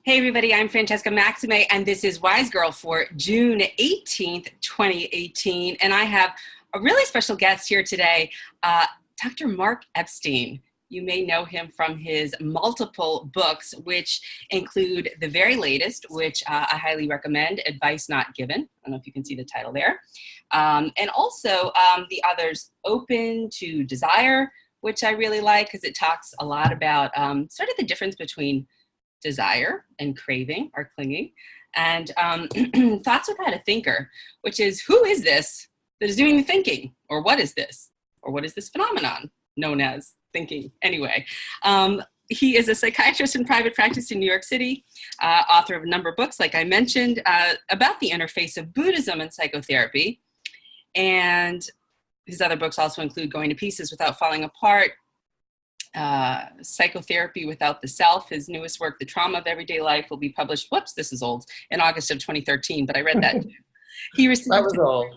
Hey everybody, I'm Francesca Maxime, and this is Wise Girl for June 18th, 2018. And I have a really special guest here today, Dr. Mark Epstein. You may know him from his multiple books, which include the very latest, which I highly recommend, Advice Not Given. I don't know if you can see the title there. And also the others, Open to Desire, which I really like because it talks a lot about sort of the difference between desire and craving or clinging, and Thoughts Without a Thinker, which is, who is this that is doing the thinking? Or what is this? Or what is this phenomenon known as thinking? Anyway, he is a psychiatrist in private practice in New York City, author of a number of books, like I mentioned, about the interface of Buddhism and psychotherapy. And his other books also include Going to Pieces Without Falling Apart, Psychotherapy Without the Self. His newest work, The Trauma of Everyday Life, will be published, whoops, this is old, in August of 2013, but I read that too. That was old.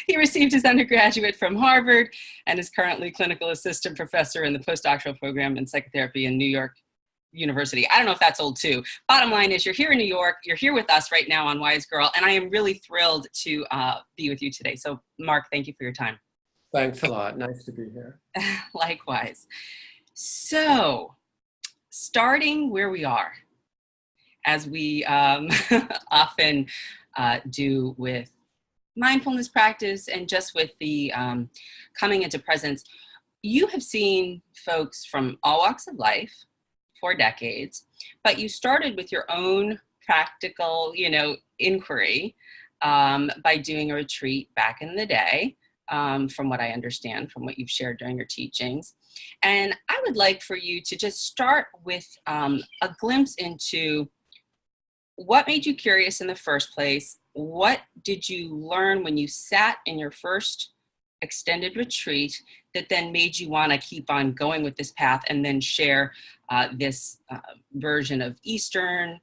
He received his undergraduate from Harvard and is currently clinical assistant professor in the postdoctoral program in psychotherapy in New York University. I don't know if that's old too. Bottom line is, you're here in New York, you're here with us right now on Wise Girl, and I am really thrilled to be with you today. So Mark, thank you for your time. Thanks a lot. Nice to be here. Likewise. So, starting where we are, as we often do with mindfulness practice and just with the coming into presence, you have seen folks from all walks of life for decades, but you started with your own practical, inquiry by doing a retreat back in the day. From what I understand, from what you've shared during your teachings. And I would like for you to just start with a glimpse into what made you curious in the first place. What did you learn when you sat in your first extended retreat that then made you want to keep on going with this path and then share this version of Eastern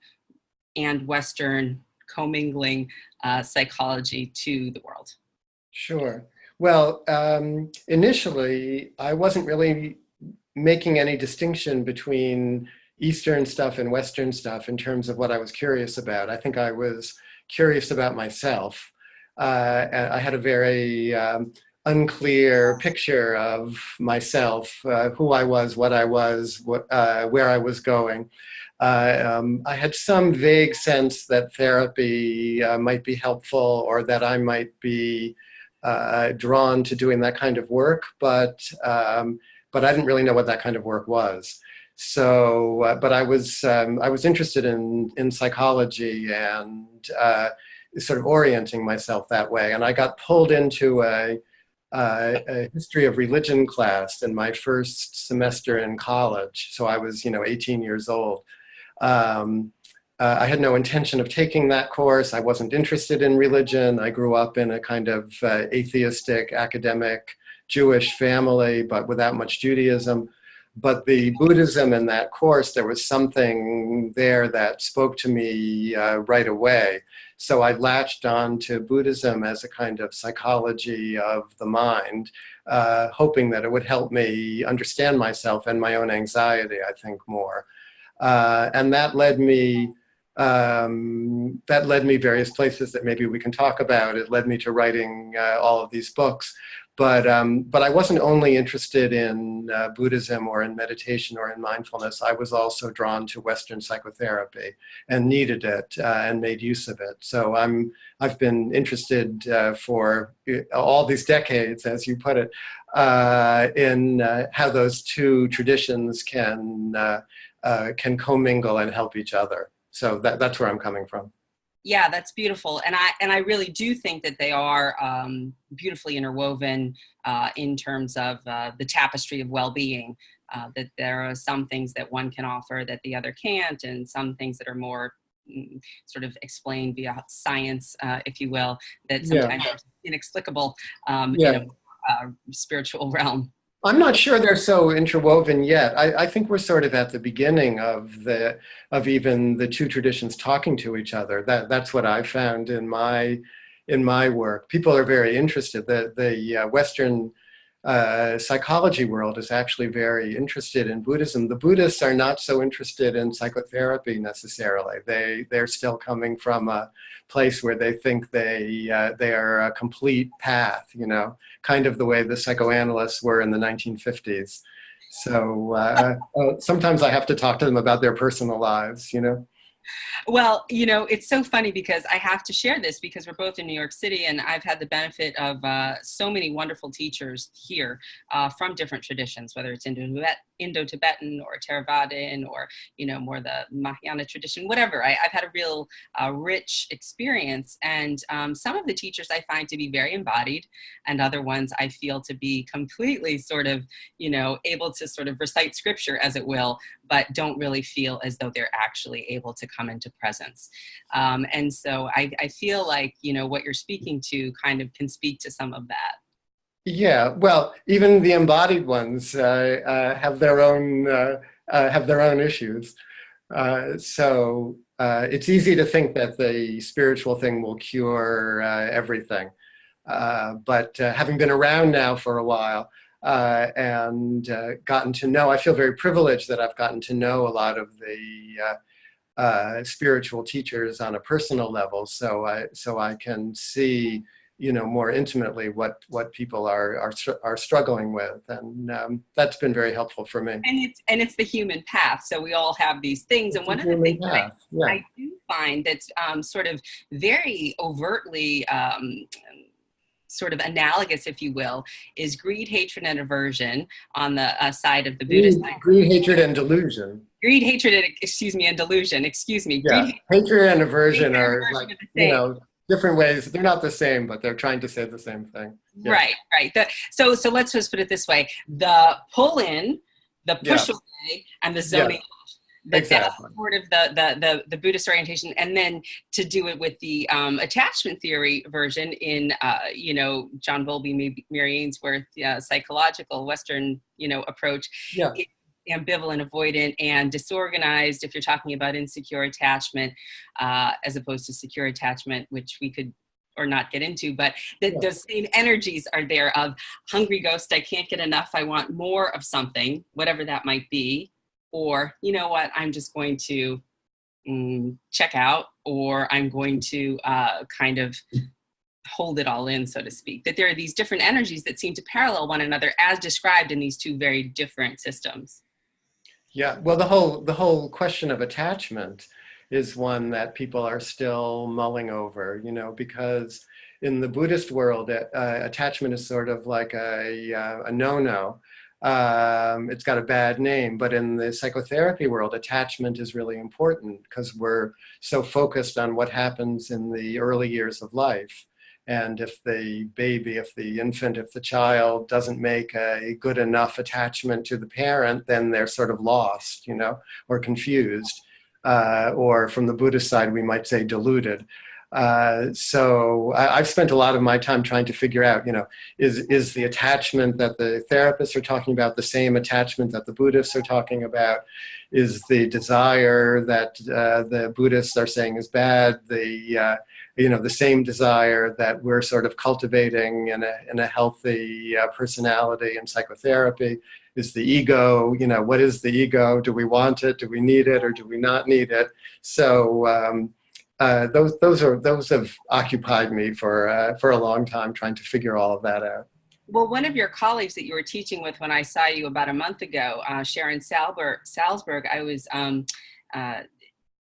and Western commingling psychology to the world? Sure. Well, initially, I wasn't really making any distinction between Eastern stuff and Western stuff in terms of what I was curious about. I think I was curious about myself. I had a very unclear picture of myself, who I was, what I was, where I was going. I had some vague sense that therapy might be helpful, or that I might be drawn to doing that kind of work, but I didn't really know what that kind of work was. So, but I was interested in psychology and sort of orienting myself that way. And I got pulled into a history of religion class in my first semester in college. So I was, 18 years old. I had no intention of taking that course. I wasn't interested in religion. I grew up in a kind of atheistic, academic, Jewish family, but without much Judaism. But the Buddhism in that course, there was something there that spoke to me right away. So I latched on to Buddhism as a kind of psychology of the mind, hoping that it would help me understand myself and my own anxiety, I think, more. And that led me various places that maybe we can talk about. It led me to writing all of these books. But I wasn't only interested in Buddhism or in meditation or in mindfulness. I was also drawn to Western psychotherapy and needed it and made use of it. So I've been interested for all these decades, as you put it, in how those two traditions can commingle and help each other. So that's where I'm coming from. Yeah, that's beautiful. And I really do think that they are beautifully interwoven in terms of the tapestry of well-being, that there are some things that one can offer that the other can't, and some things that are more sort of explained via science, if you will, that sometimes are inexplicable in a spiritual realm. I'm not sure they're so interwoven yet. I think we're sort of at the beginning of even the two traditions talking to each other. That's what I found in my work. People are very interested. The Western psychology world is actually very interested in Buddhism. The Buddhists are not so interested in psychotherapy necessarily. They're still coming from a place where they think they are a complete path, you know, kind of the way the psychoanalysts were in the 1950s. So sometimes I have to talk to them about their personal lives, you know. Well, you know, it's so funny because I have to share this because we're both in New York City, and I've had the benefit of so many wonderful teachers here from different traditions, whether it's Indo-Tibetan or Theravadan or, you know, more the Mahayana tradition, whatever. I've had a real rich experience. And some of the teachers I find to be very embodied, and other ones I feel to be completely sort of, you know, able to sort of recite scripture, as it will, but don't really feel as though they're actually able to come into presence. And so I feel like, you know, what you're speaking to kind of can speak to some of that. Yeah, well, even the embodied ones have their own issues. It's easy to think that the spiritual thing will cure everything. But having been around now for a while and gotten to know, I feel very privileged that I've gotten to know a lot of the spiritual teachers on a personal level, so I can see, you know, more intimately what people are struggling with, and that's been very helpful for me. And it's the human path. So we all have these things, and one of the things I do find that's sort of very overtly sort of analogous, if you will, is greed, hatred, and aversion on the side of the Buddhist side. Greed, hatred, and delusion. Greed, hatred, and delusion. Excuse me. Yeah. Greed, hatred, and aversion hatred, are and aversion like, are the same. you know, different ways. They're not the same, but they're trying to say the same thing. Yeah. Right. So let's just put it this way: the pull in, the push away, and the zoning. Yeah. That's sort of the Buddhist orientation, and then to do it with the attachment theory version in you know, John Bowlby, Mary Ainsworth, psychological Western, you know, approach. Yeah. Ambivalent, avoidant, and disorganized, if you're talking about insecure attachment, as opposed to secure attachment, which we could or not get into, but the same energies are there of hungry ghost, I can't get enough, I want more of something, whatever that might be, or, you know what, I'm just going to check out, or I'm going to kind of hold it all in, so to speak. That there are these different energies that seem to parallel one another as described in these two very different systems. Yeah, well, the whole question of attachment is one that people are still mulling over, you know, because in the Buddhist world, attachment is sort of like a no-no. It's got a bad name, but in the psychotherapy world, attachment is really important because we're so focused on what happens in the early years of life. And if the baby, if the infant, if the child doesn't make a good enough attachment to the parent, then they're sort of lost, you know, or confused. Or from the Buddhist side, we might say deluded. So I've spent a lot of my time trying to figure out, you know, is the attachment that the therapists are talking about the same attachment that the Buddhists are talking about? Is the desire that the Buddhists are saying is bad you know, the same desire that we're sort of cultivating in a healthy personality and psychotherapy? Is the ego, you know, what is the ego? Do we want it? Do we need it? Or do we not need it? So those have occupied me for a long time, trying to figure all of that out. Well, one of your colleagues that you were teaching with when I saw you about a month ago, Sharon Salzberg, I was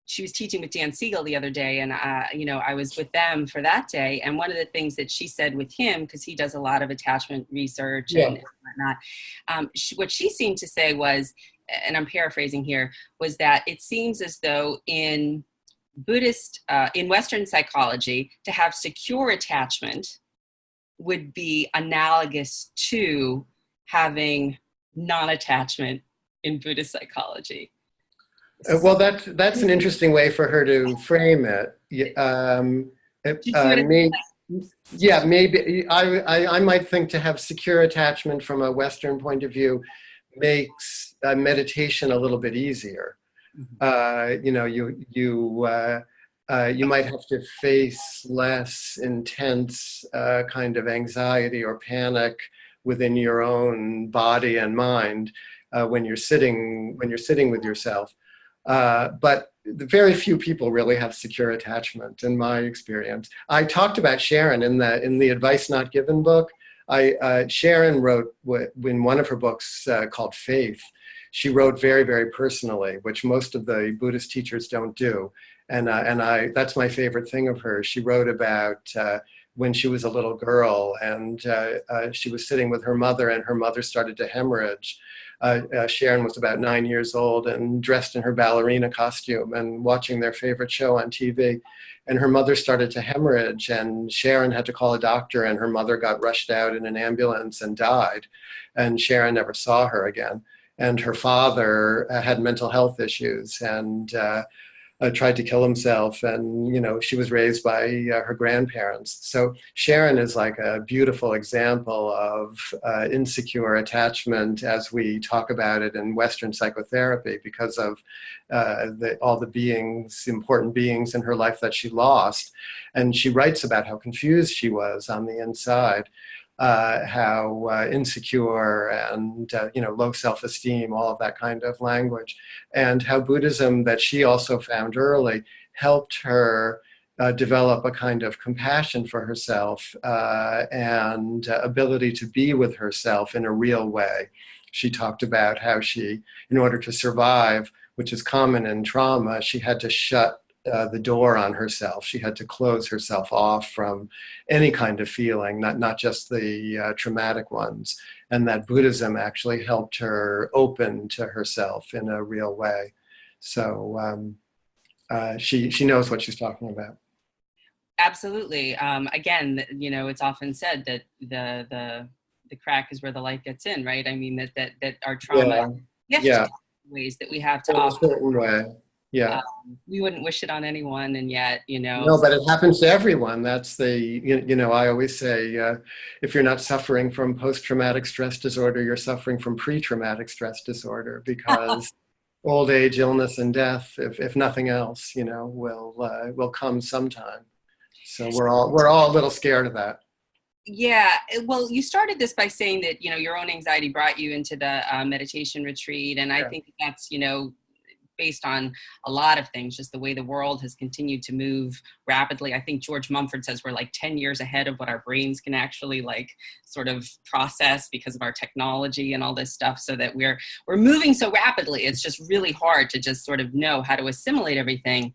she was teaching with Dan Siegel the other day, and you know, I was with them for that day. And one of the things that she said with him, because he does a lot of attachment research and whatnot, what she seemed to say was, and I'm paraphrasing here, was that it seems as though in Western psychology, to have secure attachment would be analogous to having non-attachment in Buddhist psychology. Well, that's an interesting way for her to frame it. Maybe I might think to have secure attachment from a Western point of view makes meditation a little bit easier. You know, you might have to face less intense kind of anxiety or panic within your own body and mind when you're sitting with yourself. But very few people really have secure attachment, in my experience. I talked about Sharon in the Advice Not Given book. Sharon wrote in one of her books called Faith. She wrote very, very personally, which most of the Buddhist teachers don't do. And that's my favorite thing of hers. She wrote about when she was a little girl, and she was sitting with her mother, and her mother started to hemorrhage. Sharon was about 9 years old and dressed in her ballerina costume and watching their favorite show on TV. And her mother started to hemorrhage, and Sharon had to call a doctor, and her mother got rushed out in an ambulance and died. And Sharon never saw her again. And her father had mental health issues and tried to kill himself. And, she was raised by her grandparents. So Sharon is like a beautiful example of insecure attachment as we talk about it in Western psychotherapy, because of all the important beings in her life that she lost. And she writes about how confused she was on the inside. How insecure and low self-esteem, all of that kind of language, and how Buddhism, that she also found early, helped her develop a kind of compassion for herself and ability to be with herself in a real way. She talked about how she, in order to survive, which is common in trauma, she had to shut the door on herself. She had to close herself off from any kind of feeling, not just the traumatic ones, and that Buddhism actually helped her open to herself in a real way. So she knows what she's talking about. Absolutely. Again, it's often said that the crack is where the light gets in, right? I mean, that our trauma, ways that we have to offer. In a certain way. Yeah. We wouldn't wish it on anyone, and yet, No, but it happens to everyone. That's I always say, if you're not suffering from post-traumatic stress disorder, you're suffering from pre-traumatic stress disorder, because old age, illness, and death, if nothing else, will come sometime. So we're all a little scared of that. Yeah. Well, you started this by saying that, your own anxiety brought you into the meditation retreat. And I think that's, based on a lot of things, just the way the world has continued to move rapidly. I think George Mumford says we're like 10 years ahead of what our brains can actually sort of process because of our technology and all this stuff, so that we're moving so rapidly. It's just really hard to just sort of know how to assimilate everything.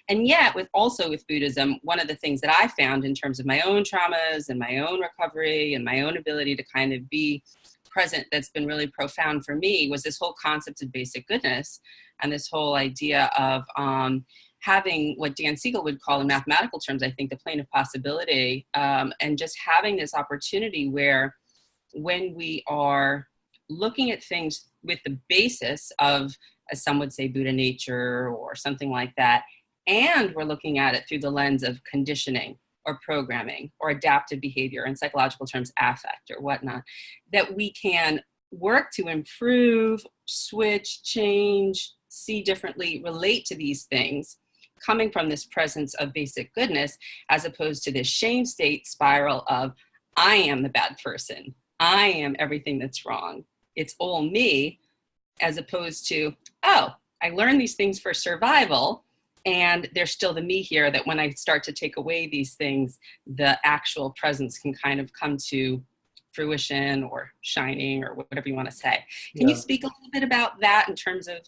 And yet with Buddhism, one of the things that I found in terms of my own traumas and my own recovery and my own ability to kind of be present, that's been really profound for me, was this whole concept of basic goodness, and this whole idea of having what Dan Siegel would call in mathematical terms, I think, the plane of possibility, and just having this opportunity where, when we are looking at things with the basis of, as some would say, Buddha nature or something like that, and we're looking at it through the lens of conditioning or programming or adaptive behavior, in psychological terms, affect or whatnot, that we can work to improve, switch, change, see differently, relate to these things, coming from this presence of basic goodness, as opposed to this shame state spiral of, I am the bad person, I am everything that's wrong, it's all me, as opposed to, oh, I learned these things for survival, and there's still the me here, that when I start to take away these things, the actual presence can kind of come to fruition or shining or whatever you want to say. Can you speak a little bit about that in terms of?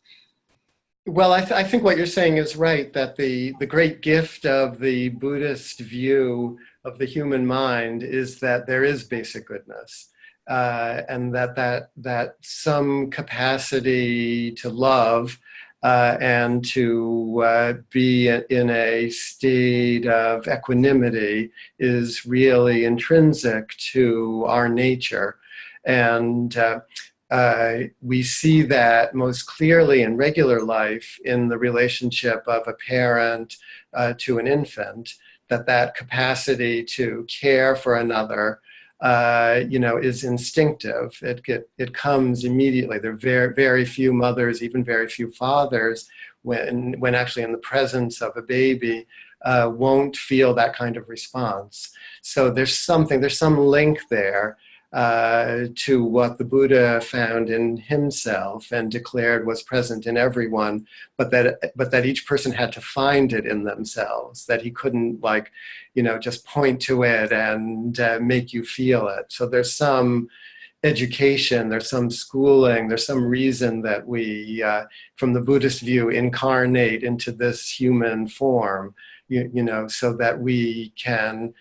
Well, I think what you're saying is right, that the great gift of the Buddhist view of the human mind is that there is basic goodness, and that some capacity to love and to be in a state of equanimity is really intrinsic to our nature. And we see that most clearly in regular life in the relationship of a parent to an infant, that capacity to care for another is instinctive. It comes immediately. There are very, very few mothers, even very few fathers, when actually in the presence of a baby, won't feel that kind of response. So there's some link there. to what the Buddha found in himself and declared was present in everyone, but that each person had to find it in themselves, that he couldn't like, just point to it and make you feel it. So there's some education, there's some schooling, there's some reason that we, from the Buddhist view, incarnate into this human form, so that we can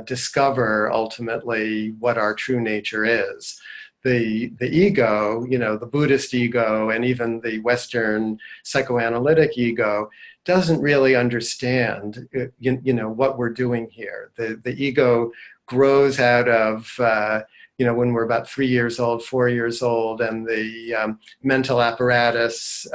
discover ultimately what our true nature is. The ego, the Buddhist ego, and even the Western psychoanalytic ego doesn't really understand, what we're doing here. The ego grows out of, when we're about 3 years old, 4 years old, and the mental apparatus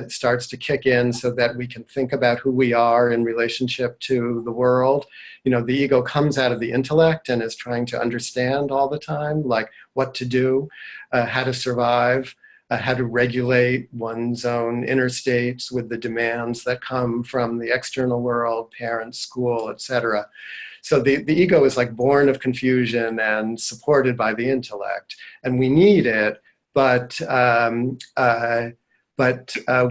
starts to kick in so that we can think about who we are in relationship to the world. The ego comes out of the intellect and is trying to understand all the time, like what to do, how to survive, how to regulate one's own inner states with the demands that come from the external world, parents, school, etc. So the ego is like born of confusion and supported by the intellect, and we need it, but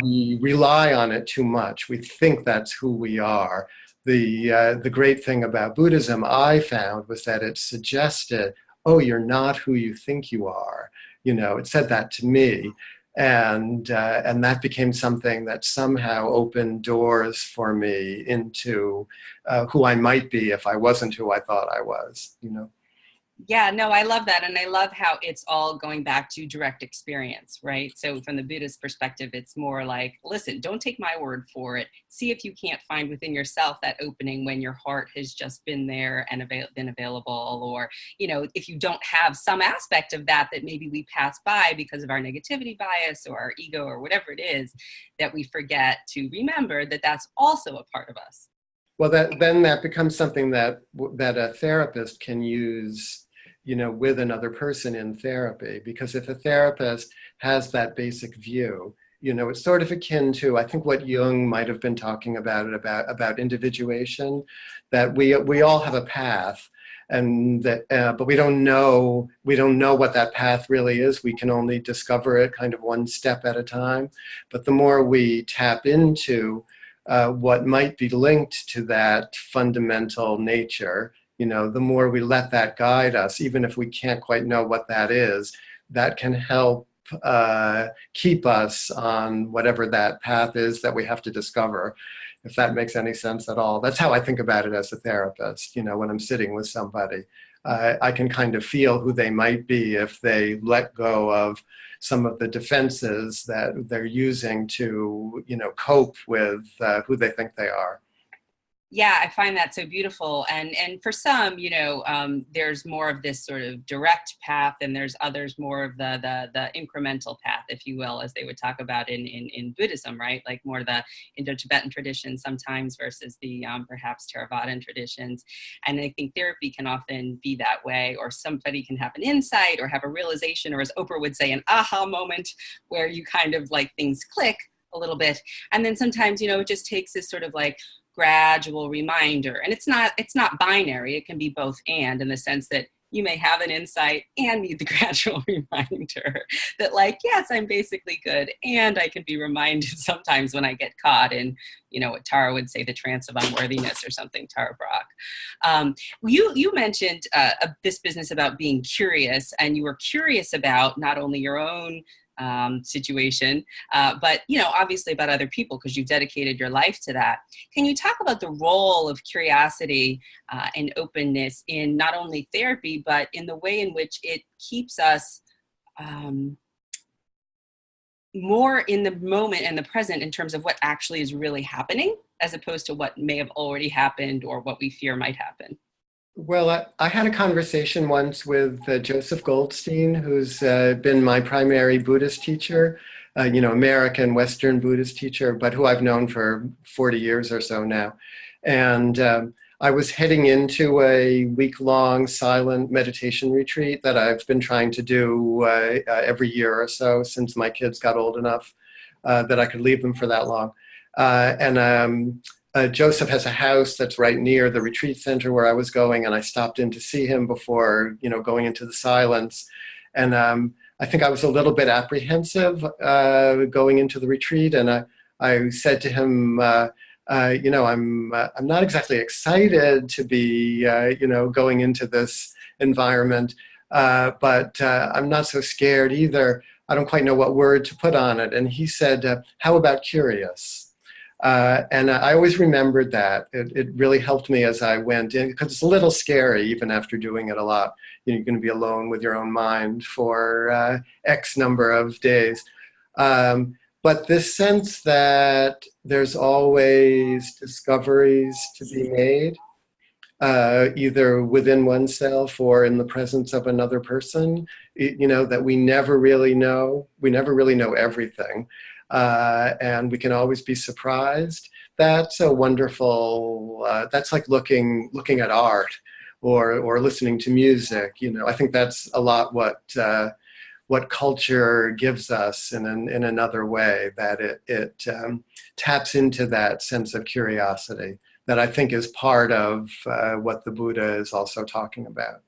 we rely on it too much. We think that's who we are. The great thing about Buddhism, I found, was that it suggested, oh, you're not who you think you are. It said that to me. And that became something that somehow opened doors for me into who I might be if I wasn't who I thought I was, Yeah, no, I love that. And I love how it's all going back to direct experience, right? So from the Buddhist perspective, it's more like, listen, don't take my word for it. See if you can't find within yourself that opening when your heart has just been there and been available. Or, if you don't have some aspect of that maybe we pass by because of our negativity bias or our ego or whatever it is, that we forget to remember that that's also a part of us. Well, then that becomes something that a therapist can use, with another person in therapy. Because if a therapist has that basic view, it's sort of akin to, I think, what Jung might have been talking about individuation, that we all have a path, and that, but we don't know what that path really is. We can only discover it kind of one step at a time. But the more we tap into what might be linked to that fundamental nature, the more we let that guide us, even if we can't quite know what that is, that can help keep us on whatever that path is that we have to discover, if that makes any sense at all. That's how I think about it as a therapist, when I'm sitting with somebody. I can kind of feel who they might be if they let go of some of the defenses that they're using to, cope with who they think they are. Yeah, I find that so beautiful. And for some, there's more of this sort of direct path, and there's others more of the incremental path, if you will, as they would talk about in Buddhism, right? Like more the Indo-Tibetan tradition sometimes versus the perhaps Theravadan traditions. And I think therapy can often be that way, or somebody can have an insight or have a realization, or as Oprah would say, an aha moment where you kind of like things click a little bit. And then sometimes, it just takes this sort of like gradual reminder. And it's not binary. It can be both and, in the sense that you may have an insight and need the gradual reminder that like, yes, I'm basically good. And I can be reminded sometimes when I get caught in, what Tara would say, the trance of unworthiness or something, Tara Brach. You mentioned this business about being curious, and you were curious about not only your own situation, but obviously about other people, because you've dedicated your life to that. Can you talk about the role of curiosity and openness in not only therapy, but in the way in which it keeps us more in the moment and the present in terms of what actually is really happening, as opposed to what may have already happened or what we fear might happen? Well, I had a conversation once with Joseph Goldstein, who's been my primary Buddhist teacher, American Western Buddhist teacher, but who I've known for 40 years or so now. And I was heading into a week-long silent meditation retreat that I've been trying to do every year or so since my kids got old enough that I could leave them for that long. Joseph has a house that's right near the retreat center where I was going, and I stopped in to see him before, going into the silence. And I think I was a little bit apprehensive going into the retreat, and I said to him, I'm not exactly excited to be, going into this environment, but I'm not so scared either. I don't quite know what word to put on it. And he said, how about curious? And I always remembered that. It really helped me as I went in, because it's a little scary even after doing it a lot. You're going to be alone with your own mind for X number of days. But this sense that there's always discoveries to be made, either within oneself or in the presence of another person, that we never really know. We never really know everything. And we can always be surprised. That's a wonderful, that's like looking at art or listening to music. I think that's a lot what culture gives us in another way, that it taps into that sense of curiosity that I think is part of what the Buddha is also talking about.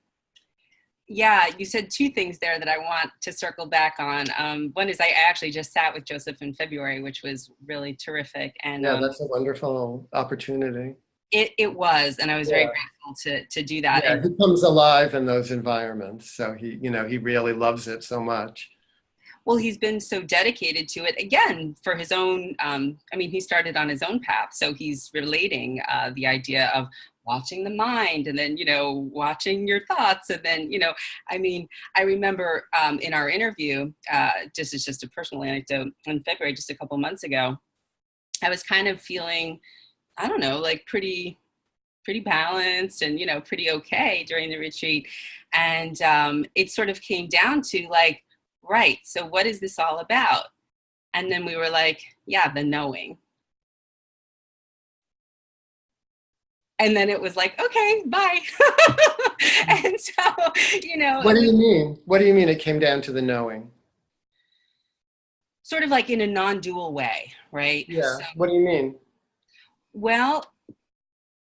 Yeah, you said two things there that I want to circle back on. One is I actually just sat with Joseph in February, which was really terrific. And yeah, that's a wonderful opportunity. It was, and I was very grateful to do that. Yeah, And he comes alive in those environments, so he really loves it so much. well, he's been so dedicated to it, again, for his own, he started on his own path. So he's relating the idea of watching the mind, and then, watching your thoughts. And then, I remember in our interview, just as just a personal anecdote, in February, just a couple months ago, I was kind of feeling, I don't know, like pretty balanced and, pretty okay during the retreat. And it sort of came down to like, right, so what is this all about? And then we were like, yeah, the knowing. And then it was like, okay, bye. And so, What do you mean? What do you mean it came down to the knowing? sort of like in a non-dual way, right? Yeah. So, What do you mean? well,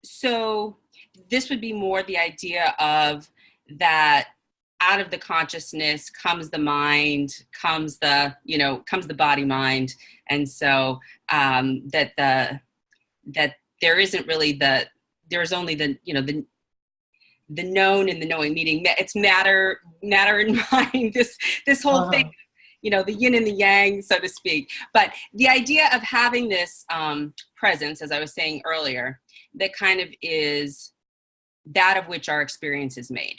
so this would be more the idea of that out of the consciousness comes the mind, comes the body mind. And so that there isn't really there's only the known and the knowing, meaning it's matter and mind, this whole thing, the yin and the yang, so to speak. But the idea of having this presence, as I was saying earlier, that kind of is that of which our experience is made.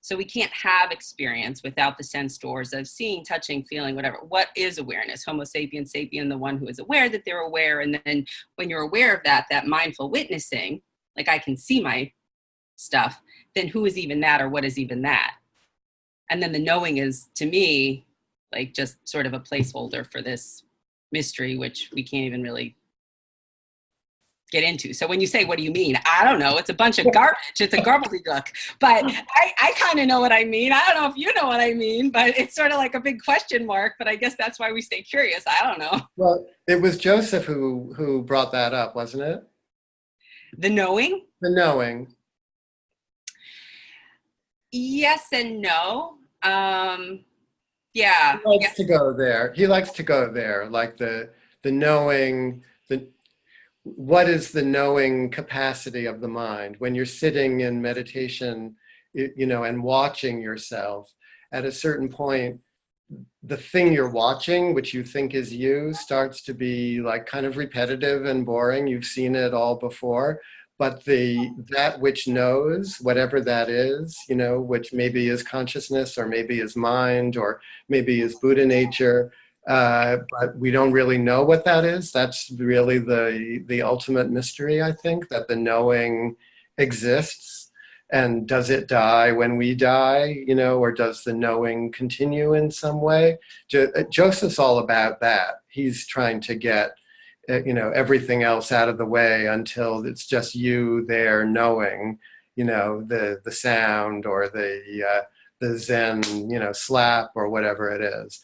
So we can't have experience without the sense doors of seeing, touching, feeling, whatever. What is awareness? Homo sapiens sapien, the one who is aware that they're aware. And then when you're aware of that mindful witnessing, like I can see my stuff, then who is even that, or what is even that? And then the knowing is, to me, like just sort of a placeholder for this mystery, which we can't even really get into. So when you say, what do you mean? I don't know. It's a bunch of garbage. It's a gobbledygook. But I kind of know what I mean. I don't know if you know what I mean, but it's sort of like a big question mark. But I guess that's why we stay curious. I don't know. Well, it was Joseph who brought that up, wasn't it? The knowing? The knowing. Yes and no. Yeah. He likes to go there. He likes to go there, like the knowing, what is the knowing capacity of the mind when you're sitting in meditation, and watching yourself. At a certain point, the thing you're watching, which you think is you, starts to be like kind of repetitive and boring. You've seen it all before. But that which knows, whatever that is, which maybe is consciousness, or maybe is mind, or maybe is Buddha nature, but we don't really know what that is. That's really the ultimate mystery, I think, that the knowing exists. And does it die when we die, or does the knowing continue in some way? Joseph's all about that. He's trying to get everything else out of the way until it's just you there knowing, the sound, or the Zen, slap, or whatever it is.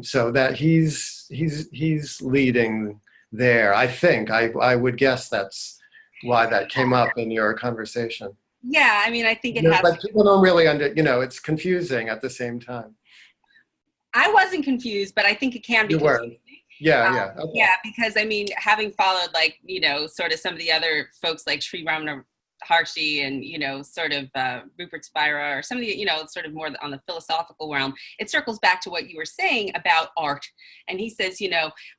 So that he's leading there. I think I would guess that's why that came up in your conversation. Yeah, I mean, I think it has. But people don't really it's confusing at the same time. I wasn't confused, but I think it can be You were. confusing. Yeah. Okay. Yeah, because I mean, having followed sort of some of the other folks like Sri Ramana Maharshi and, sort of Rupert Spira or some of the, sort of more on the philosophical realm, it circles back to what you were saying about art. And he says,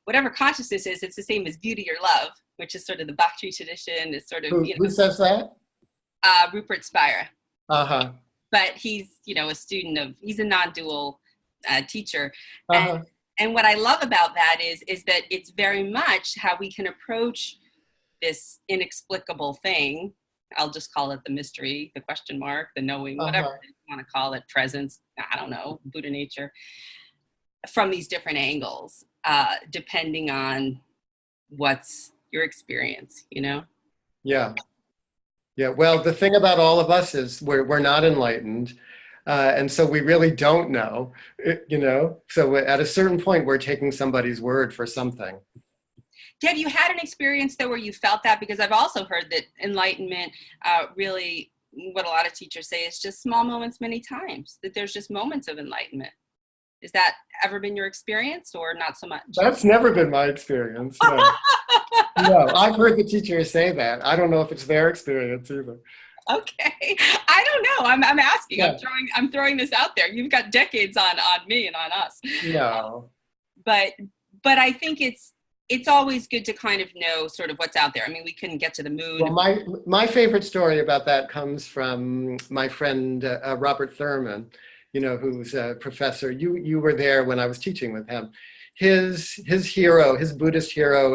whatever consciousness is, it's the same as beauty or love, which is sort of the Bhakti tradition is sort of, Who says that? Rupert Spira. Uh-huh. But he's, he's a non-dual teacher. Uh-huh. And what I love about that is that it's very much how we can approach this inexplicable thing. I'll just call it the mystery, the question mark, the knowing, whatever you want to call it, presence, I don't know, Buddha nature, from these different angles, depending on what's your experience, Yeah. Yeah. Well, the thing about all of us is we're not enlightened. And so we really don't know, So at a certain point, we're taking somebody's word for something. Have you had an experience though where you felt that? Because I've also heard that enlightenment really, what a lot of teachers say, is just small moments many times, that there's just moments of enlightenment. Has that ever been your experience or not so much? That's never been my experience. No. No, I've heard the teachers say that. I don't know if it's their experience either. Okay, I don't know. I'm asking. Yeah. I'm throwing this out there. You've got decades on me and on us. No. But I think it's always good to kind of know sort of what's out there. I mean, we couldn't get to the moon. Well, my favorite story about that comes from my friend Robert Thurman, who's a professor. You were there when I was teaching with him. His hero, his Buddhist hero,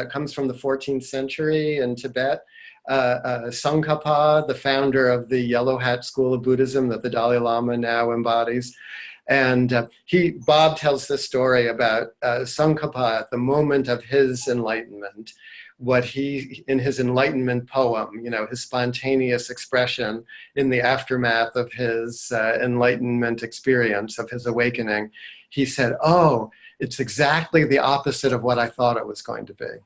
comes from the 14th century in Tibet. Tsongkhapa, the founder of the Yellow Hat School of Buddhism that the Dalai Lama now embodies. And Bob tells this story about Tsongkhapa at the moment of his enlightenment, in his enlightenment poem, his spontaneous expression in the aftermath of his enlightenment experience, of his awakening. He said, "Oh, it's exactly the opposite of what I thought it was going to be."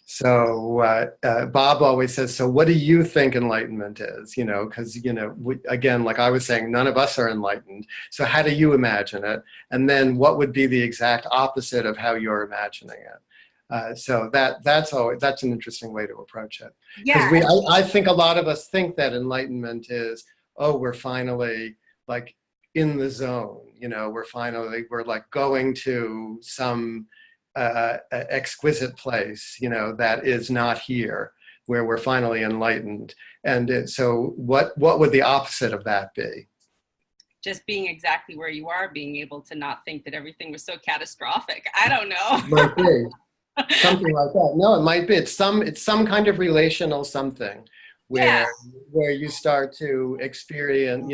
So Bob always says, "So what do you think enlightenment is?" Because, again, like I was saying, none of us are enlightened. So how do you imagine it? And then what would be the exact opposite of how you're imagining it? So that's an interesting way to approach it. Yeah. Because I think a lot of us think that enlightenment is, oh, we're finally like in the zone. We're like going to some exquisite place, that is not here, where we're finally enlightened. And so what would the opposite of that be? Just being exactly where you are, being able to not think that everything was so catastrophic. I don't know. Might be. Something like that. No, it might be. It's some kind of relational something where you start to experience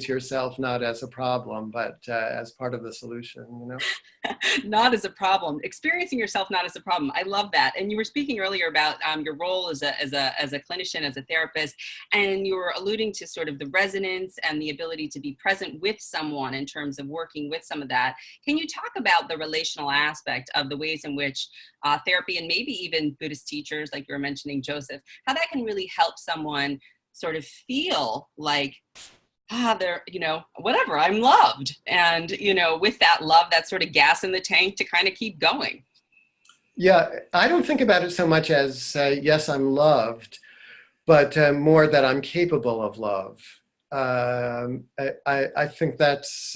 yourself not as a problem, but as part of the solution, Not as a problem. Experiencing yourself not as a problem. I love that. And you were speaking earlier about your role as a clinician, as a therapist, and you were alluding to sort of the resonance and the ability to be present with someone in terms of working with some of that. Can you talk about the relational aspect of the ways in which therapy, and maybe even Buddhist teachers, like you were mentioning, Joseph, how that can really help someone sort of feel like, they're, whatever, I'm loved. And, with that love, that sort of gas in the tank to kind of keep going. Yeah, I don't think about it so much as, yes, I'm loved, but more that I'm capable of love. I think that's,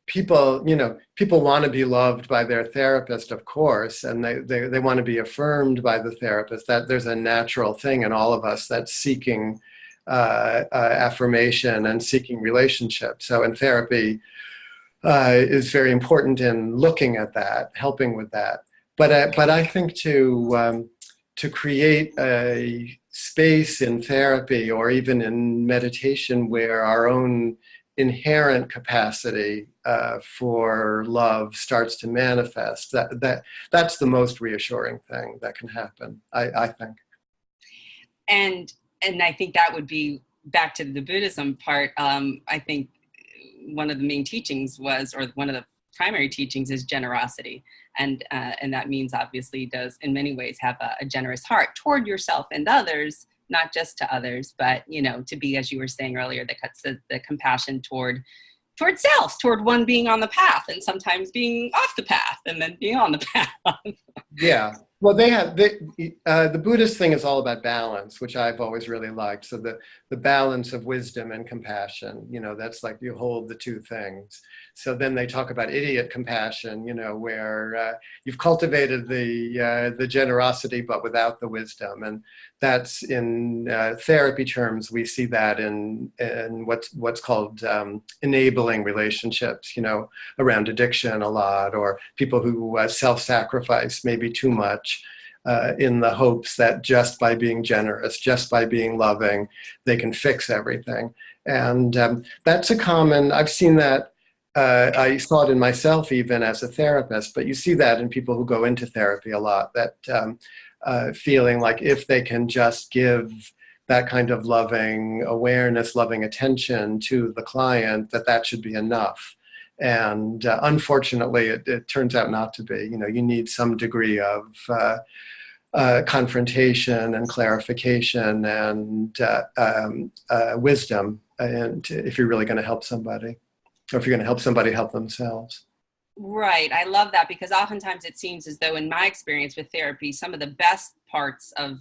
people want to be loved by their therapist, of course, and they want to be affirmed by the therapist. That there's a natural thing in all of us that's seeking affirmation and seeking relationship. So in therapy is very important in looking at that, helping with that. But I think to create a space in therapy or even in meditation where our own inherent capacity for love starts to manifest, that's the most reassuring thing that can happen, I think. And I think that would be back to the Buddhism part. I think one of the main teachings was, or one of the primary teachings is generosity. And that means obviously does in many ways have a generous heart toward yourself and others, not just to others, but, you know, to be, as you were saying earlier, the compassion toward self, toward one being on the path and sometimes being off the path and then being on the path. Yeah. Well, the Buddhist thing is all about balance, which I've always really liked. So the balance of wisdom and compassion, you know, that's like you hold the two things. So then they talk about idiot compassion, you know, where you've cultivated the generosity, but without the wisdom. And that's in therapy terms, we see that in what's called enabling relationships, you know, around addiction a lot, or people who self-sacrifice maybe too much in the hopes that just by being generous, just by being loving, they can fix everything. And that's I've seen that. I saw it in myself even as a therapist, but you see that in people who go into therapy a lot, that feeling like if they can just give that kind of loving awareness, loving attention to the client, that should be enough. And unfortunately, it turns out not to be. You know, you need some degree of confrontation and clarification and wisdom, and if you're really going to help somebody, or if you're going to help somebody help themselves. Right. I love that, because oftentimes it seems as though in my experience with therapy, some of the best parts of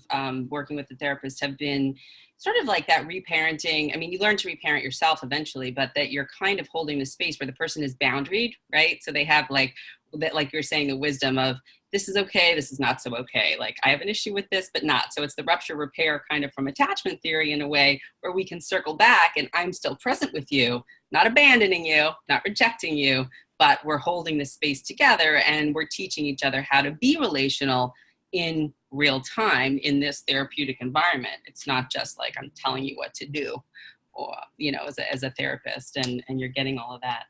working with the therapist have been sort of like that reparenting. I mean, you learn to reparent yourself eventually, but that you're kind of holding the space where the person is boundaried, right? So they have like you're saying, the wisdom of this is okay, this is not so okay. Like I have an issue with this, but not. So it's the rupture repair kind of from attachment theory in a way where we can circle back and I'm still present with you, not abandoning you, not rejecting you, but we're holding this space together and we're teaching each other how to be relational in real time in this therapeutic environment. It's not just like I'm telling you what to do, or, you know, as a therapist, and you're getting all of that.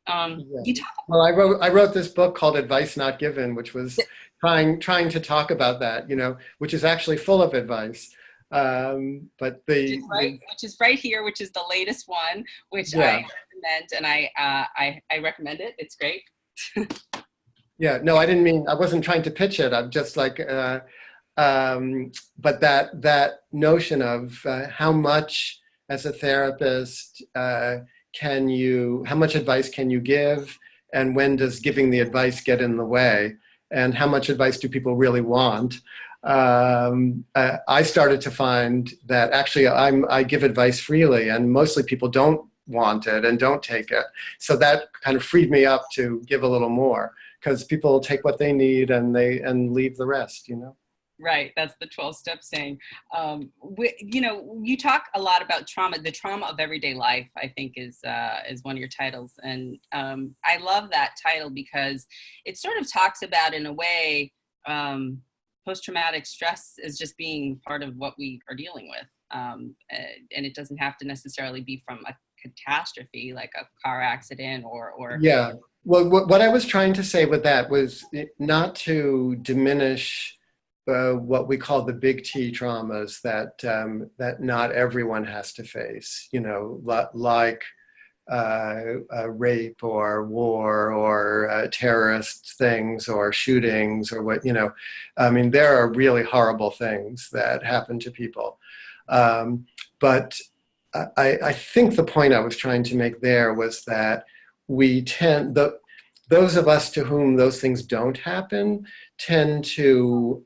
Yeah. Well, I wrote this book called Advice Not Given, which was trying to talk about that, you know, which is actually full of advice. But which is right here, which is the latest one, which I recommend, and I recommend it. It's great. Yeah, no, I wasn't trying to pitch it. I'm just like, but that notion of how much as a therapist how much advice can you give, and when does giving the advice get in the way, and how much advice do people really want? I started to find that actually I give advice freely, and mostly people don't want it and don't take it. So that kind of freed me up to give a little more, because people take what they need and leave the rest, you know? Right. That's the 12-step saying. You know, you talk a lot about trauma. The trauma of everyday life, I think, is one of your titles. And I love that title because it sort of talks about, in a way, post-traumatic stress is just being part of what we are dealing with. And it doesn't have to necessarily be from a catastrophe like a car accident or Yeah. Well, what I was trying to say with that was not to diminish what we call the big T traumas that not everyone has to face, you know, like rape or war or terrorist things or shootings or what, you know. I mean, there are really horrible things that happen to people. But I think the point I was trying to make there was that those of us to whom those things don't happen tend to,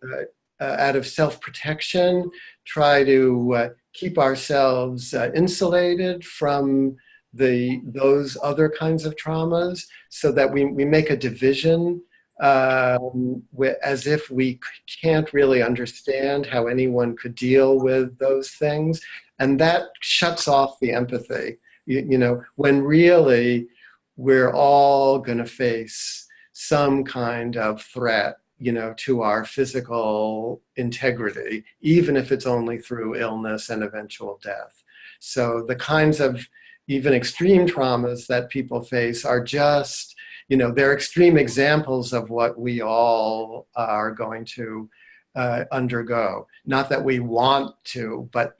out of self-protection, try to keep ourselves insulated from those other kinds of traumas, so that we make a division as if we can't really understand how anyone could deal with those things. And that shuts off the empathy, you know, when really we're all going to face some kind of threat, you know, to our physical integrity, even if it's only through illness and eventual death. So the kinds of even extreme traumas that people face are just, you know, they're extreme examples of what we all are going to undergo. Not that we want to, but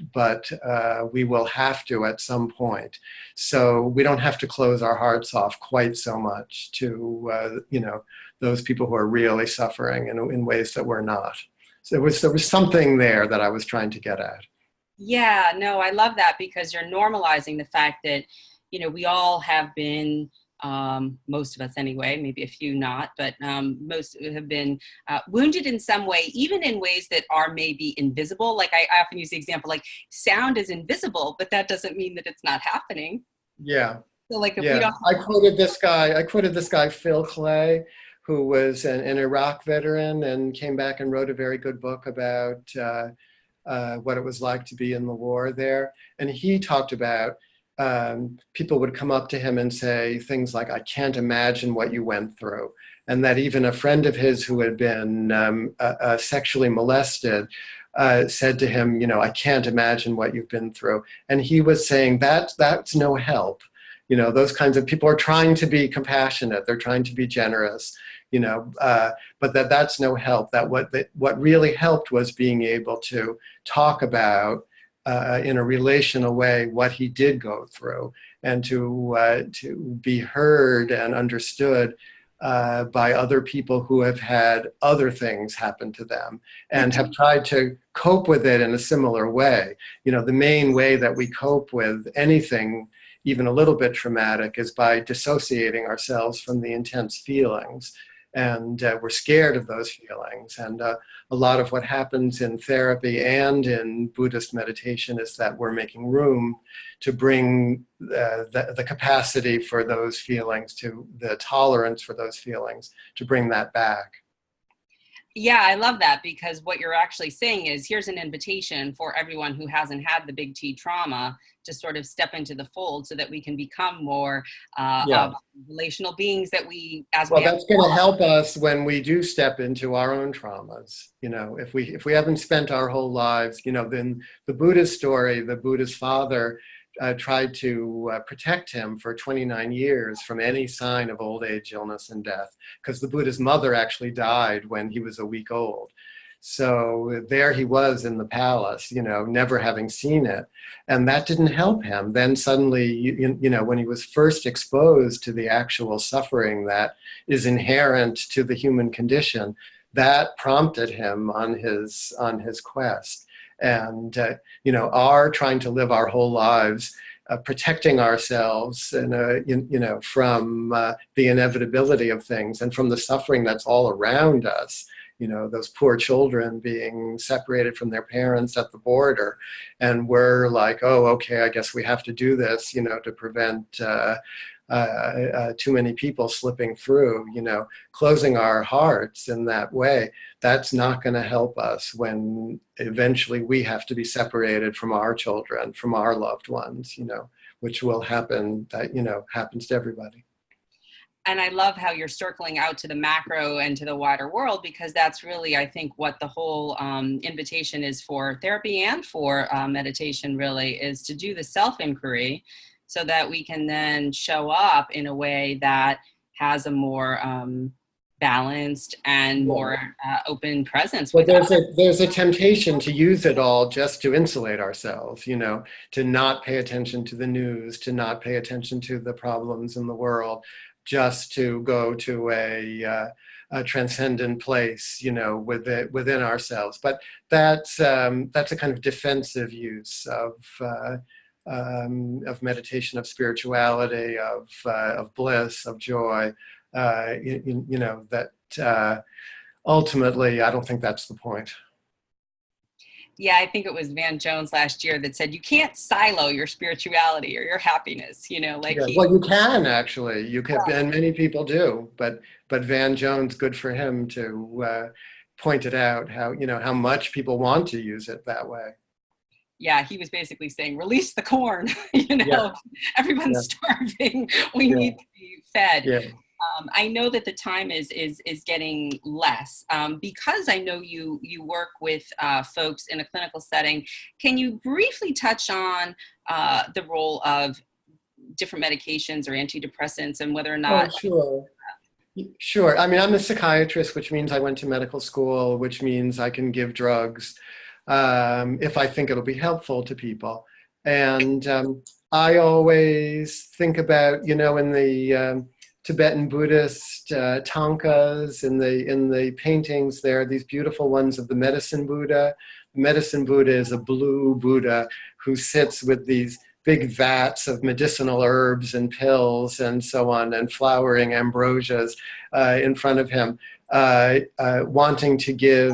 we will have to at some point. So we don't have to close our hearts off quite so much to those people who are really suffering in ways that we're not. So there was something there that I was trying to get at. Yeah, no, I love that, because you're normalizing the fact that, we all have been, most of us anyway, maybe a few not, but most have been wounded in some way, even in ways that are maybe invisible. Like I often use the example, like sound is invisible, but that doesn't mean that it's not happening. Yeah. So like if we Yeah, don't, I quoted this guy, Phil Clay, who was an Iraq veteran and came back and wrote a very good book about what it was like to be in the war there. And he talked about people would come up to him and say things like, I can't imagine what you went through. And that even a friend of his who had been sexually molested said to him, I can't imagine what you've been through. And he was saying that's no help. Those kinds of people are trying to be compassionate. They're trying to be generous, but that's no help. That what really helped was being able to talk about in a relational way what he did go through, and to be heard and understood by other people who have had other things happen to them and have tried to cope with it in a similar way. The main way that we cope with anything, even a little bit traumatic, is by dissociating ourselves from the intense feelings. And we're scared of those feelings. And a lot of what happens in therapy and in Buddhist meditation is that we're making room to bring the capacity for those feelings, to the tolerance for those feelings, to bring that back. Yeah, I love that, because what you're actually saying is, here's an invitation for everyone who hasn't had the big T trauma to sort of step into the fold, so that we can become more of relational beings that that's going to help us when we do step into our own traumas. If we haven't spent our whole lives, then the Buddhist story, the Buddhist father tried to protect him for 29 years from any sign of old age, illness, and death, because the Buddha's mother actually died when he was a week old. So there he was in the palace, never having seen it. And that didn't help him. Then suddenly, when he was first exposed to the actual suffering that is inherent to the human condition, that prompted him on his quest. And are trying to live our whole lives protecting ourselves from the inevitability of things and from the suffering that's all around us. Those poor children being separated from their parents at the border, and we're like, oh, okay, I guess we have to do this, to prevent too many people slipping through. Closing our hearts in that way, that's not going to help us when eventually we have to be separated from our children, from our loved ones, which will happen. That happens to everybody. And I love how you're circling out to the macro and to the wider world, because that's really, I think, what the whole invitation is for therapy and for meditation, really, is to do the self-inquiry, so that we can then show up in a way that has a more balanced and more open presence. But there's a temptation to use it all just to insulate ourselves, to not pay attention to the news, to not pay attention to the problems in the world, just to go to a transcendent place, within ourselves. But that's a kind of defensive use of meditation, of spirituality, of bliss, of joy. That ultimately, I don't think that's the point. Yeah, I think it was Van Jones last year that said, you can't silo your spirituality or your happiness, Well, you can actually, and many people do, but Van Jones, good for him to point it out, how much people want to use it that way. Yeah, he was basically saying, release the corn, everyone's starving. We need to be fed. Yeah. I know that the time is getting less, because I know you work with folks in a clinical setting. Can you briefly touch on the role of different medications or antidepressants, and whether or not? Oh, sure. Sure. I mean, I'm a psychiatrist, which means I went to medical school, which means I can give drugs if I think it'll be helpful to people. And I always think about, in the Tibetan Buddhist tankas, in the paintings, there are these beautiful ones of the medicine Buddha. The medicine Buddha is a blue Buddha who sits with these big vats of medicinal herbs and pills and so on, and flowering ambrosias in front of him, wanting to give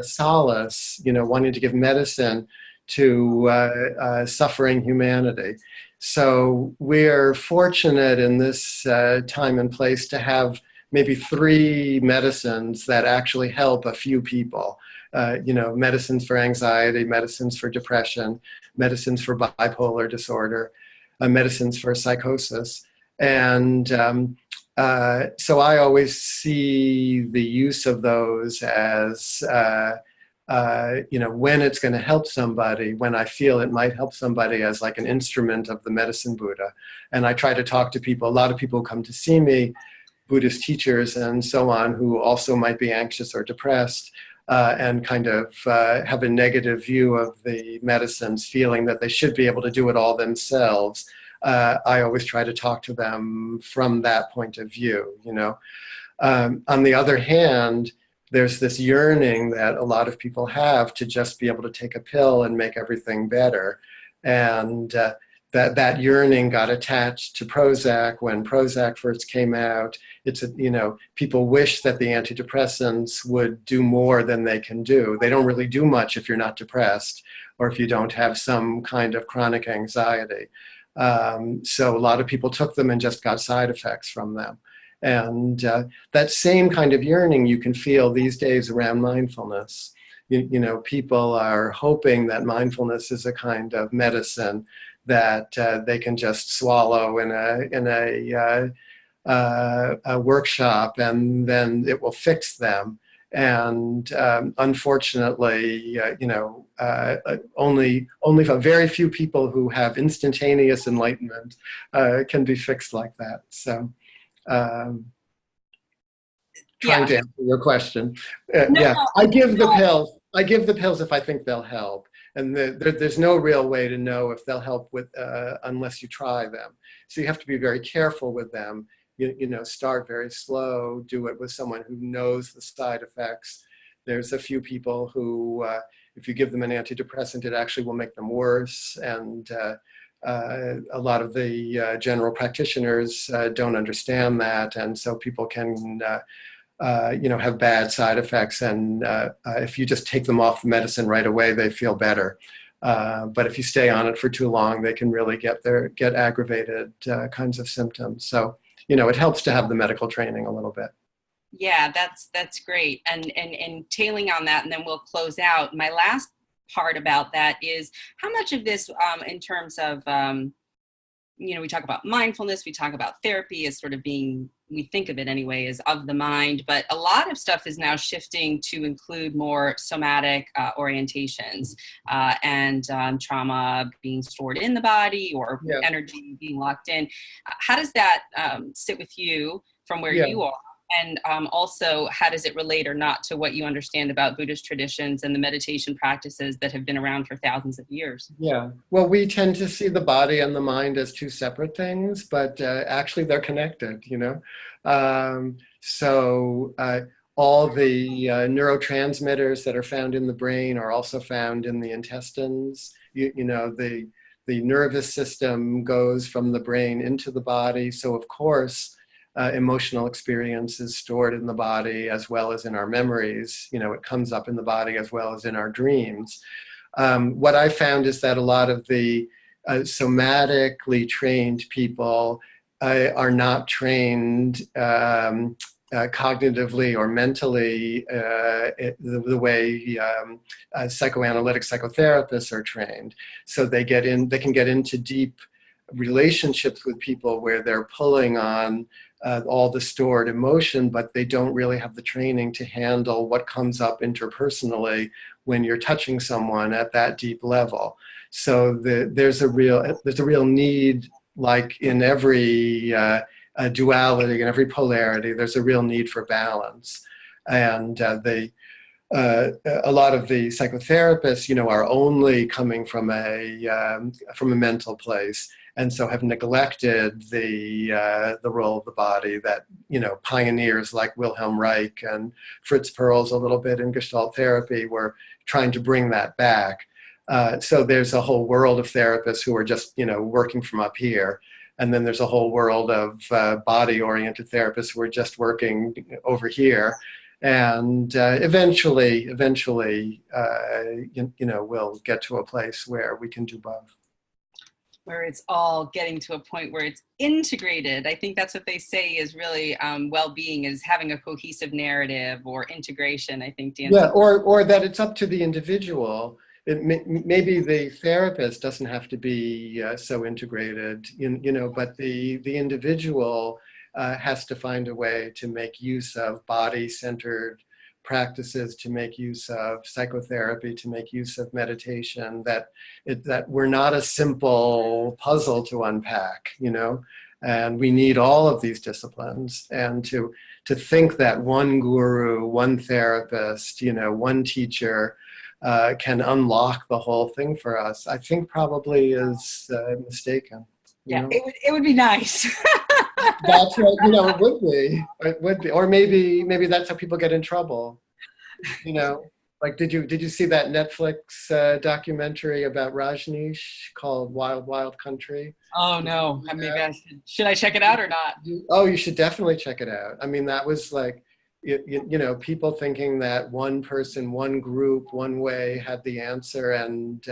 solace, wanting to give medicine to suffering humanity. So we're fortunate in this time and place to have maybe 3 medicines that actually help a few people. Medicines for anxiety, medicines for depression, medicines for bipolar disorder, medicines for psychosis. And so I always see the use of those as, when it's going to help somebody, when I feel it might help somebody, as like an instrument of the medicine Buddha. And I try to talk to people. A lot of people come to see me, Buddhist teachers and so on, who also might be anxious or depressed. And kind of have a negative view of the medicines, feeling that they should be able to do it all themselves. I always try to talk to them from that point of view, On the other hand, there's this yearning that a lot of people have to just be able to take a pill and make everything better. And that yearning got attached to Prozac when Prozac first came out. People wish that the antidepressants would do more than they can do. They don't really do much if you're not depressed or if you don't have some kind of chronic anxiety. So a lot of people took them and just got side effects from them. And that same kind of yearning you can feel these days around mindfulness. People are hoping that mindfulness is a kind of medicine that they can just swallow in a workshop, and then it will fix them. And unfortunately, only a very few people who have instantaneous enlightenment can be fixed like that. So, trying to answer your question, yeah, I give the pills. I give the pills if I think they'll help. And there's no real way to know if they'll help unless you try them. So you have to be very careful with them. Start very slow, do it with someone who knows the side effects. There's a few people who, if you give them an antidepressant, it actually will make them worse. And a lot of the general practitioners don't understand that. And so people can have bad side effects, and if you just take them off the medicine right away, they feel better. But if you stay on it for too long, they can really get aggravated kinds of symptoms. So, it helps to have the medical training a little bit. Yeah, that's great. And tailing on that, and then we'll close out. My last part about that is how much of this, in terms of, we talk about mindfulness, we talk about therapy as sort of being, we think of it anyway, as of the mind, but a lot of stuff is now shifting to include more somatic orientations and trauma being stored in the body, or energy being locked in. How does that sit with you from where you are? And also, how does it relate or not to what you understand about Buddhist traditions and the meditation practices that have been around for thousands of years? Yeah, well, we tend to see the body and the mind as 2 separate things, but actually they're connected, So all the neurotransmitters that are found in the brain are also found in the intestines. The nervous system goes from the brain into the body. So of course, emotional experience is stored in the body as well as in our memories. It comes up in the body as well as in our dreams. What I found is that a lot of the somatically trained people are not trained cognitively or mentally the way psychoanalytic psychotherapists are trained. So they can get into deep relationships with people where they're pulling on all the stored emotion, but they don't really have the training to handle what comes up interpersonally when you're touching someone at that deep level. So there's a real need, like in every duality, in every polarity. There's a real need for balance. And a lot of the psychotherapists, are only coming from a mental place, and so have neglected the role of the body that pioneers like Wilhelm Reich and Fritz Perls a little bit in Gestalt therapy were trying to bring that back. So there's a whole world of therapists who are just working from up here. And then there's a whole world of body-oriented therapists who are just working over here. And eventually, we'll get to a place where we can do both. Where it's all getting to a point where it's integrated. I think that's what they say is really well-being, is having a cohesive narrative or integration, I think, Dan. Yeah, or that it's up to the individual. Maybe the therapist doesn't have to be so integrated, but the individual has to find a way to make use of body-centered practices, to make use of psychotherapy, to make use of meditation, that we're not a simple puzzle to unpack, and we need all of these disciplines. And to think that one guru, one therapist, one teacher can unlock the whole thing for us, I think probably is mistaken. Yeah, it would be nice. That's what, it would be. It would be. Or maybe that's how people get in trouble. Like, did you see that Netflix documentary about Rajneesh called Wild Wild Country? Oh no, maybe should I check it out or not? Oh, you should definitely check it out. I mean, that was like, people thinking that one person, one group, one way had the answer, and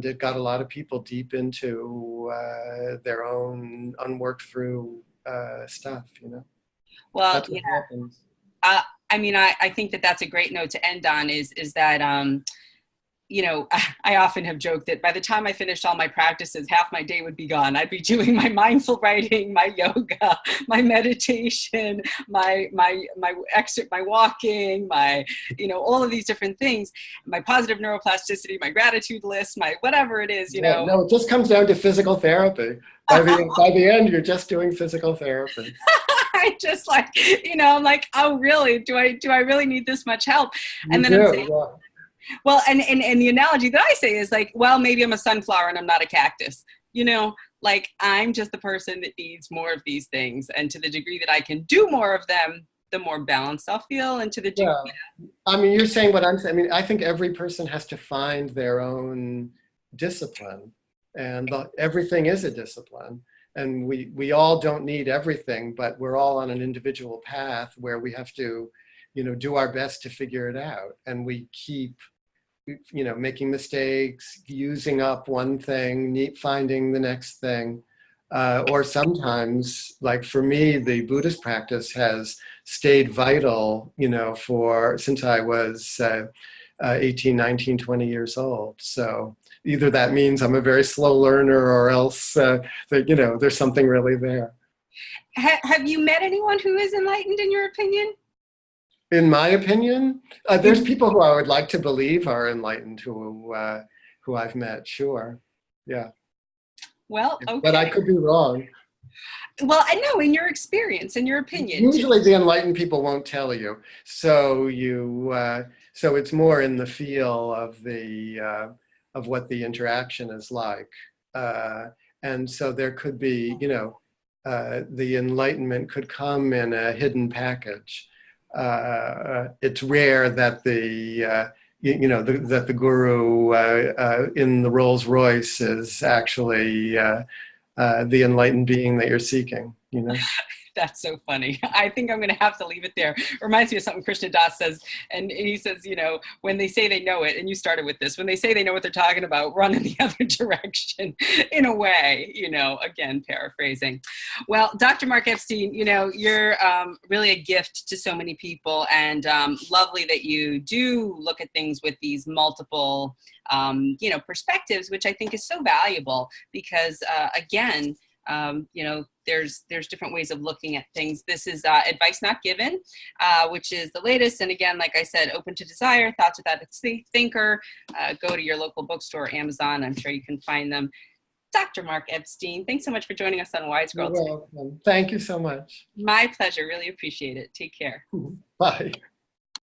it got a lot of people deep into their own unworked through stuff, Well, that's what happens. I think that that's a great note to end on, is that, I often have joked that by the time I finished all my practices, half my day would be gone. I'd be doing my mindful writing, my yoga, my meditation, my walking, all of these different things, my positive neuroplasticity, my gratitude list, my whatever it is, No, it just comes down to physical therapy. By the end, you're just doing physical therapy. I just I'm like, oh really? Do I really need this much help? And then I'm saying, well, and the analogy that I say is like, well, maybe I'm a sunflower and I'm not a cactus. Like, I'm just the person that needs more of these things, and to the degree that I can do more of them, the more balanced I'll feel, and to the degree. I mean, you're saying what I'm saying. I mean, I think every person has to find their own discipline, and everything is a discipline. And we all don't need everything, but we're all on an individual path where we have to, do our best to figure it out. And we keep, making mistakes, using up one thing, finding the next thing. Or sometimes, like for me, the Buddhist practice has stayed vital, since I was 18, 19, 20 years old. So either that means I'm a very slow learner, or else there's something really there. Have you met anyone who is enlightened, in your opinion? In my opinion, there's people who I would like to believe are enlightened who I've met. Sure, yeah. Well, okay. But I could be wrong. Well, I know, in your experience, in your opinion. Usually the enlightened people won't tell you. So so it's more in the feel of of what the interaction is like. And so there could be, the enlightenment could come in a hidden package. It's rare that that the guru in the Rolls Royce is actually the enlightened being that you're seeking, That's so funny. I think I'm going to have to leave it there. Reminds me of something Krishna Das says, and he says, when they say they know it, and you started with this, when they say they know what they're talking about, run in the other direction, in a way, again, paraphrasing. Well, Dr. Mark Epstein, you're really a gift to so many people, and lovely that you do look at things with these multiple, perspectives, which I think is so valuable, because again, there's different ways of looking at things. This is Advice Not Given, which is the latest. And again, like I said, Open to Desire, Thoughts Without a Thinker. Go to your local bookstore, Amazon. I'm sure you can find them. Dr. Mark Epstein, thanks so much for joining us on Wise Girl You're today. welcome. Thank you so much. My pleasure. Really appreciate it. Take care. Bye.